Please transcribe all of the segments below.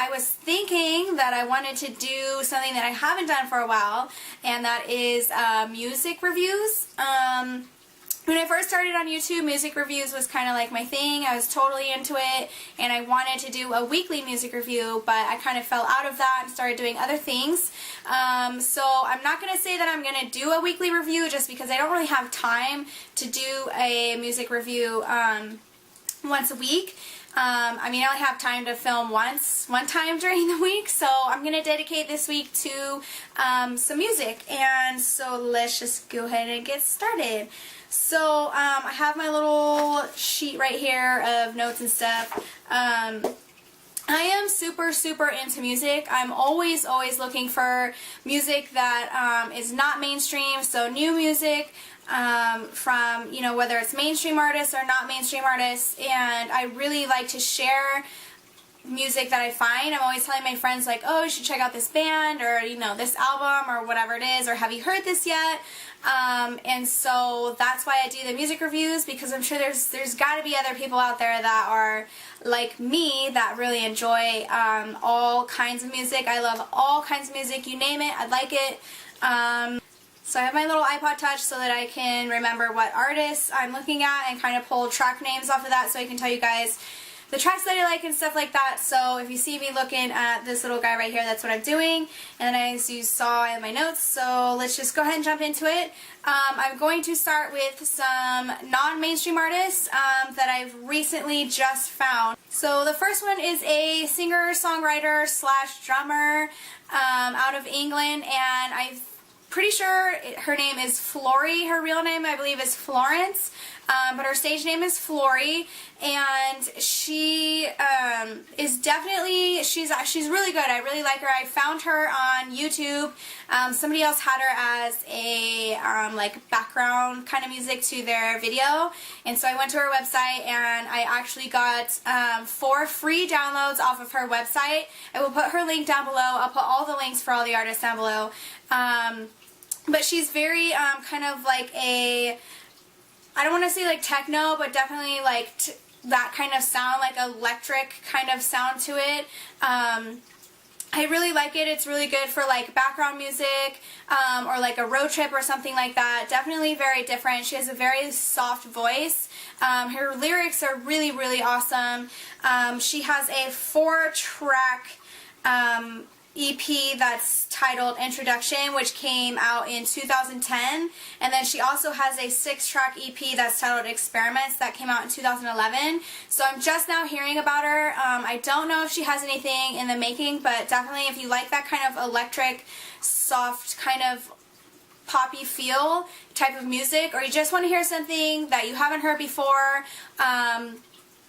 I was thinking that I wanted to do something that I haven't done for a while, and that is music reviews. When I first started on YouTube, music reviews was kind of like my thing. I was totally into it, and I wanted to do a weekly music review, but I kind of fell out of that and started doing other things. So I'm not going to say that I'm going to do a weekly review just because I don't really have time to do a music review once a week. I mean, I only have time to film one time during the week, so I'm going to dedicate this week to some music. And so let's just go ahead and get started. So I have my little sheet right here of notes and stuff. I am super into music. I'm always looking for music that is not mainstream, so new music from, you know, whether it's mainstream artists or not mainstream artists, and I really like to share music that I find. I'm always telling my friends, like, oh, you should check out this band, or, you know, this album, or whatever it is, or have you heard this yet? And so that's why I do the music reviews, because I'm sure there's got to be other people out there that are like me that really enjoy all kinds of music. I love all kinds of music, you name it, I like it. So I have my little iPod Touch so that I can remember what artists I'm looking at and kind of pull track names off of that so I can tell you guys the tracks that I like and stuff like that. So if you see me looking at this little guy right here, that's what I'm doing. And then as you saw in my notes, so let's just go ahead and jump into it. I'm going to start with some non-mainstream artists that I've recently just found. So the first one is a singer-songwriter slash drummer out of England, and I'm pretty sure her name is Florrie. Her real name, I believe, is Florence, but her stage name is Florrie, and she is definitely, she's really good. I really like her. I found her on YouTube. Somebody else had her as a like background kind of music to their video, and so I went to her website and I actually got 4 free downloads off of her website. I will put her link down below. I'll put all the links for all the artists down below. But she's very kind of like a, I don't want to say like techno, but definitely like that kind of sound, like electric kind of sound to it. I really like it. It's really good for like background music or like a road trip or something like that. Definitely very different. She has a very soft voice. Her lyrics are really awesome. She has a 4-track EP that's titled Introduction, which came out in 2010, and then she also has a 6-track EP that's titled Experiments that came out in 2011. So I'm just now hearing about her. I don't know if she has anything in the making, but definitely if you like that kind of electric, soft, kind of poppy feel type of music, or you just want to hear something that you haven't heard before,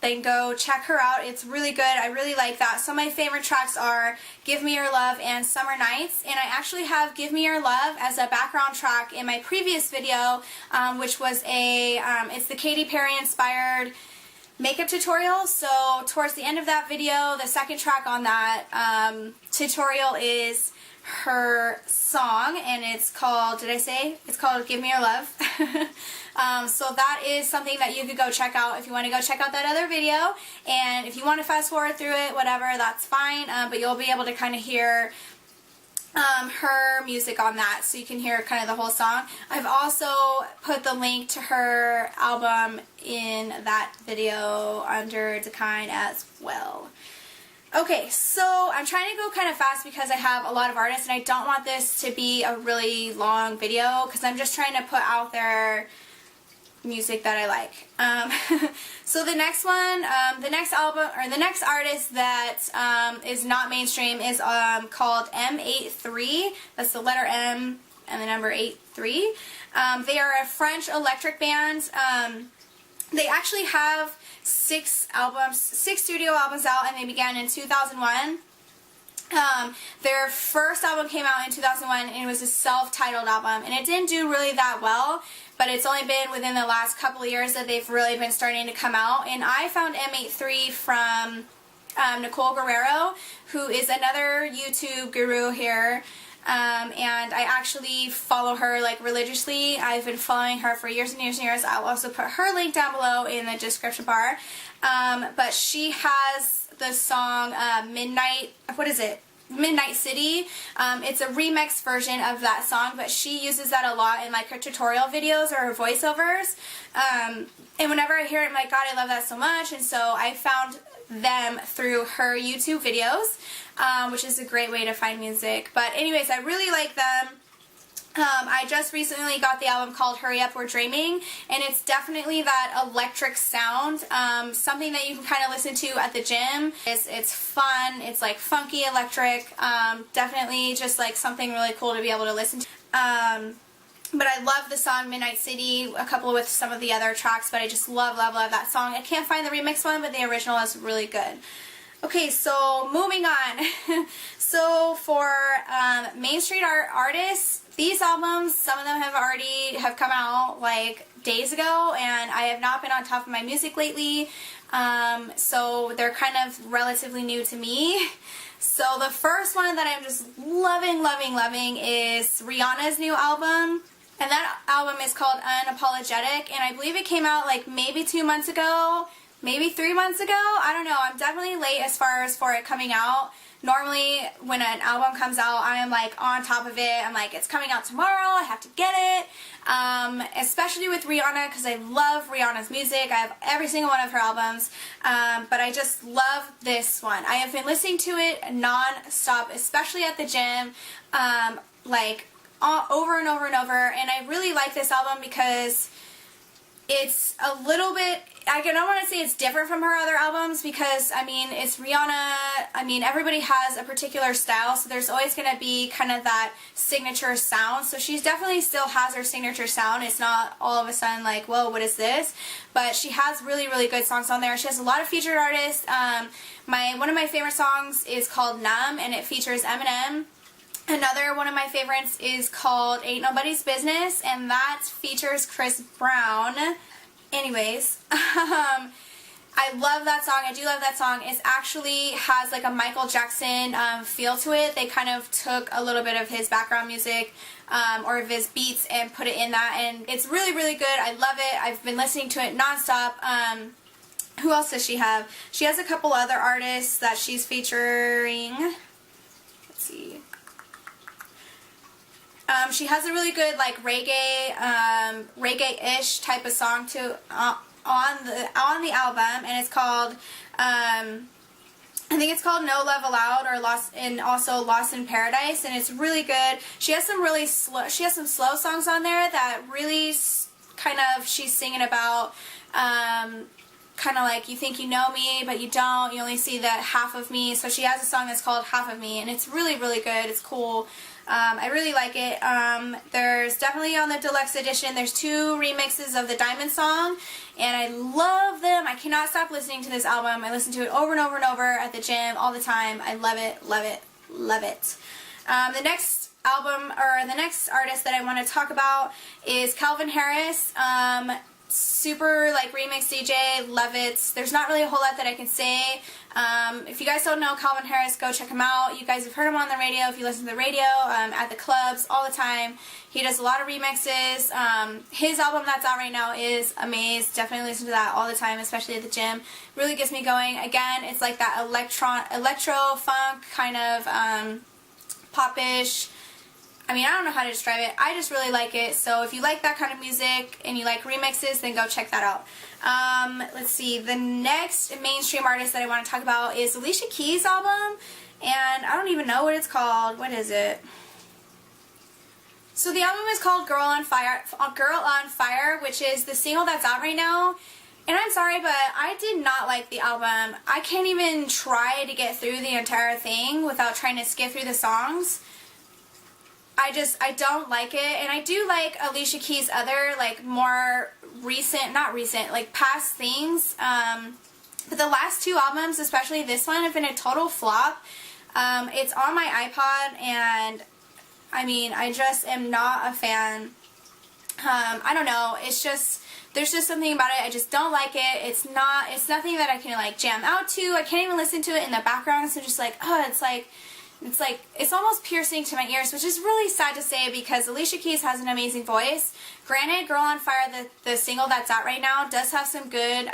then go check her out. It's really good. I really like that. Some of my favorite tracks are Give Me Your Love and Summer Nights, and I actually have Give Me Your Love as a background track in my previous video, which was a, it's the Katy Perry inspired makeup tutorial. So towards the end of that video, the second track on that tutorial is her song, and it's called, did I say? It's called Give Me Your Love. So that is something that you could go check out if you want to go check out that other video, and if you want to fast forward through it, whatever, that's fine, but you'll be able to kind of hear her music on that, so you can hear kind of the whole song. I've also put the link to her album in that video under DAKINE as well. Okay, so I'm trying to go kind of fast because I have a lot of artists, and I don't want this to be a really long video because I'm just trying to put out there music that I like. So the next one, the next album, or the next artist that is not mainstream is called M83. That's the letter M and the number 83. They are a French electric band. They actually have 6 studio albums out, and they began in 2001. Their first album came out in 2001, and it was a self-titled album, and it didn't do really that well, but it's only been within the last couple of years that they've really been starting to come out. And I found M83 from Nicole Guerrero, who is another YouTube guru here, and I actually follow her like religiously. I've been following her for years and years and years. I'll also put her link down below in the description bar. But she has the song Midnight City. It's a remix version of that song, but she uses that a lot in like her tutorial videos or her voiceovers. And whenever I hear it, I'm like, God, I love that so much. And so I found them through her YouTube videos, which is a great way to find music. But anyways, I really like them. I just recently got the album called Hurry Up We're Dreaming, and it's definitely that electric sound, something that you can kind of listen to at the gym. It's fun, it's like funky electric, definitely just like something really cool to be able to listen to. But I love the song Midnight City, a couple with some of the other tracks, but I just love that song. I can't find the remix one, but the original is really good. Okay, so moving on. So for mainstream artists, these albums, some of them have come out like days ago, and I have not been on top of my music lately, so they're kind of relatively new to me. So the first one that I'm just loving is Rihanna's new album, and that album is called Unapologetic, and I believe it came out like maybe 2 months ago, maybe 3 months ago. I don't know. I'm definitely late as far as for it coming out. Normally, when an album comes out, I am like on top of it. I'm like, it's coming out tomorrow, I have to get it. Especially with Rihanna, because I love Rihanna's music. I have every single one of her albums. But I just love this one. I have been listening to it non-stop, especially at the gym, like over and over and over. And I really like this album because it's a little bit, I don't want to say it's different from her other albums, because, I mean, it's Rihanna. I mean, everybody has a particular style, so there's always going to be kind of that signature sound. So she definitely still has her signature sound. It's not all of a sudden like, whoa, what is this? But she has really good songs on there. She has a lot of featured artists. One of my favorite songs is called Numb, and it features Eminem. Another one of my favorites is called Ain't Nobody's Business, and that features Chris Brown. Anyways, I love that song. I do love that song. It actually has like a Michael Jackson feel to it. They kind of took a little bit of his background music or of his beats and put it in that, and it's really good. I love it. I've been listening to it nonstop. Who else does she have? She has a couple other artists that she's featuring. Let's see. She has a really good like reggae-ish type of song too on the album, and it's called I think it's called No Love Allowed, or Lost in Paradise, and it's really good. She has some slow songs on there that really kind of, she's singing about kind of like, you think you know me, but you don't. You only see that half of me. So she has a song that's called Half of Me, and it's really good. It's cool. I really like it. There's definitely on the deluxe edition, there's 2 remixes of the Diamond song, and I love them. I cannot stop listening to this album. I listen to it over and over and over at the gym all the time. I love it. The next album, or the next artist that I want to talk about is Calvin Harris. Super like remix DJ, love it. There's not really a whole lot that I can say. If you guys don't know Calvin Harris, go check him out. You guys have heard him on the radio if you listen to the radio, at the clubs all the time. He does a lot of remixes. His album that's out right now is Amaze. Definitely listen to that all the time, especially at the gym. Really gets me going. Again, it's like that electro funk kind of popish. I mean, I don't know how to describe it. I just really like it. So if you like that kind of music and you like remixes, then go check that out. Let's see. The next mainstream artist that I want to talk about is Alicia Keys' album. And I don't even know what it's called. What is it? So the album is called Girl on Fire, which is the single that's out right now. And I'm sorry, but I did not like the album. I can't even try to get through the entire thing without trying to skip through the songs. I don't like it, and I do like Alicia Keys' other, like, more like, past things, but the last 2 albums, especially this one, have been a total flop. It's on my iPod, and, I mean, I just am not a fan. I don't know, it's just, there's just something about it, I just don't like it. It's nothing that I can, like, jam out to. I can't even listen to it in the background, so just like, oh, it's almost piercing to my ears, which is really sad to say because Alicia Keys has an amazing voice. Granted, Girl on Fire, the single that's out right now, does have some good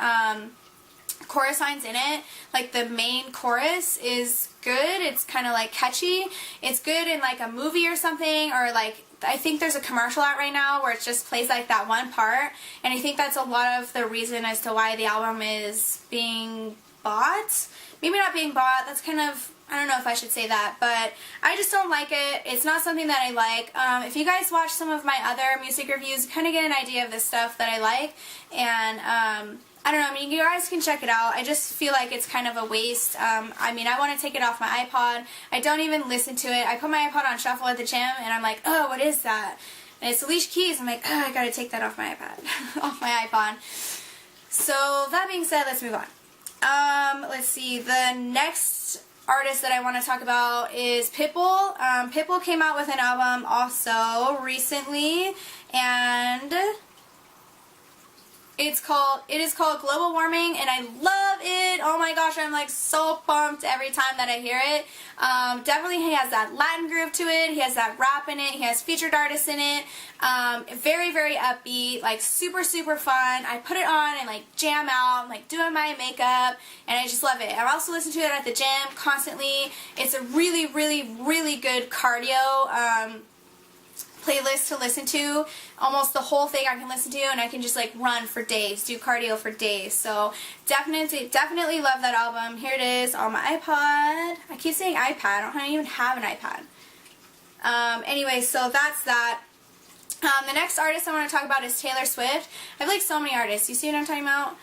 chorus lines in it. Like the main chorus is good. It's kind of like catchy. It's good in like a movie or something, or like I think there's a commercial out right now where it just plays like that one part, and I think that's a lot of the reason as to why the album is being bought. Maybe not being bought, that's kind of, I don't know if I should say that, but I just don't like it. It's not something that I like. If you guys watch some of my other music reviews, you kind of get an idea of the stuff that I like, and I don't know, I mean, you guys can check it out. I just feel like it's kind of a waste. I mean, I want to take it off my iPod. I don't even listen to it. I put my iPod on shuffle at the gym, and I'm like, oh, what is that? And it's Alicia Keys. I'm like, oh, I gotta take that off my iPad, off my iPod. So, that being said, let's move on. Let's see, the next artist that I want to talk about is Pitbull. Pitbull came out with an album also recently, and it is called Global Warming, and I love it. Oh my gosh, I'm like so pumped every time that I hear it. Definitely he has that Latin groove to it. He has that rap in it. He has featured artists in it. Very, very upbeat, like super, super fun. I put it on and like jam out. I'm like doing my makeup, and I just love it. I also listen to it at the gym constantly. It's a really, really, really good cardio playlist to listen to. Almost the whole thing I can listen to, and I can just like run for days, do cardio for days. So definitely love that album. Here it is on my iPod. I keep saying iPad. I don't even have an iPad. Anyway, so that's that. The next artist I want to talk about is Taylor Swift. I have like so many artists. You see what I'm talking about?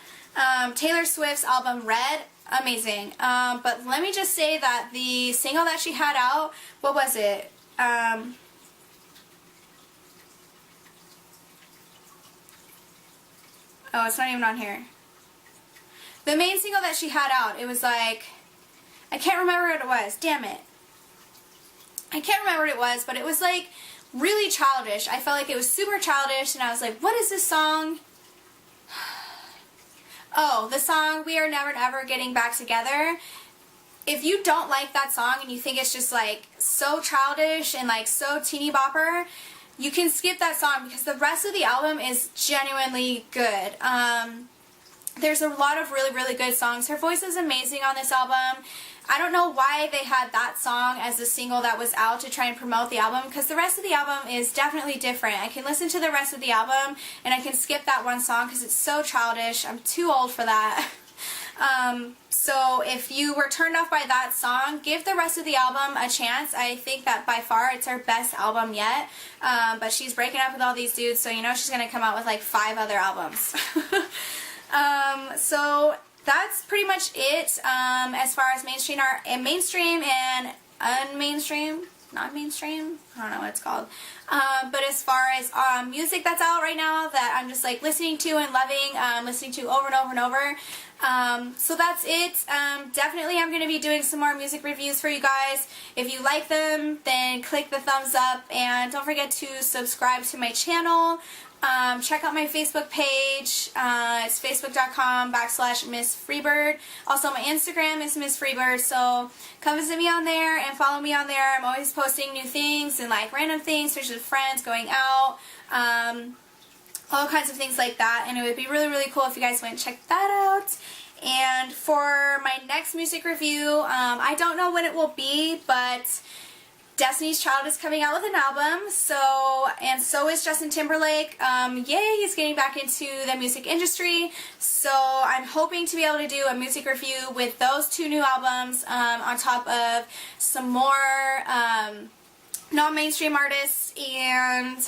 Taylor Swift's album Red, amazing. But let me just say that the single that she had out, what was it? Oh, it's not even on here. The main single that she had out, it was like, I can't remember what it was. Damn it. I can't remember what it was, but it was like really childish. I felt like it was super childish, and I was like, what is this song? Oh, the song We Are Never Ever Getting Back Together. If you don't like that song and you think it's just like so childish and like so teeny bopper, you can skip that song because the rest of the album is genuinely good. There's a lot of really, really good songs. Her voice is amazing on this album. I don't know why they had that song as the single that was out to try and promote the album, because the rest of the album is definitely different. I can listen to the rest of the album and I can skip that one song because it's so childish. I'm too old for that. So if you were turned off by that song, give the rest of the album a chance. I think that by far it's her best album yet. But she's breaking up with all these dudes, so you know she's going to come out with like 5 other albums. So that's pretty much it as far as mainstream and unmainstream. Not mainstream? I don't know what it's called. But as far as music that's out right now that I'm just like listening to and loving, listening to over and over and over. So that's it. Definitely I'm going to be doing some more music reviews for you guys. If you like them, then click the thumbs up, and don't forget to subscribe to my channel. Check out my Facebook page. It's facebook.com/MissFreebird. Also, my Instagram is Miss Freebird, so come visit me on there and follow me on there. I'm always posting new things and like random things, especially with friends, going out, all kinds of things like that, and it would be really, really cool if you guys went and check that out. And for my next music review, I don't know when it will be, but Destiny's Child is coming out with an album, and so is Justin Timberlake. Yay, he's getting back into the music industry, so I'm hoping to be able to do a music review with those 2 new albums on top of some more non-mainstream artists, and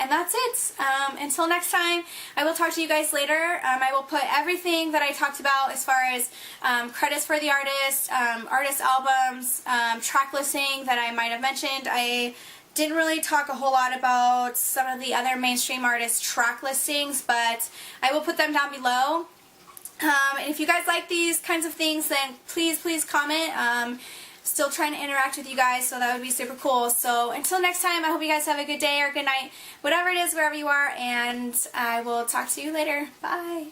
that's it. Until next time, I will talk to you guys later. I will put everything that I talked about as far as credits for the artist, artist albums, track listing that I might have mentioned. I didn't really talk a whole lot about some of the other mainstream artists' track listings, but I will put them down below. And if you guys like these kinds of things, then please, please comment. Still trying to interact with you guys, so that would be super cool. So until next time, I hope you guys have a good day or good night, whatever it is, wherever you are, and I will talk to you later. Bye.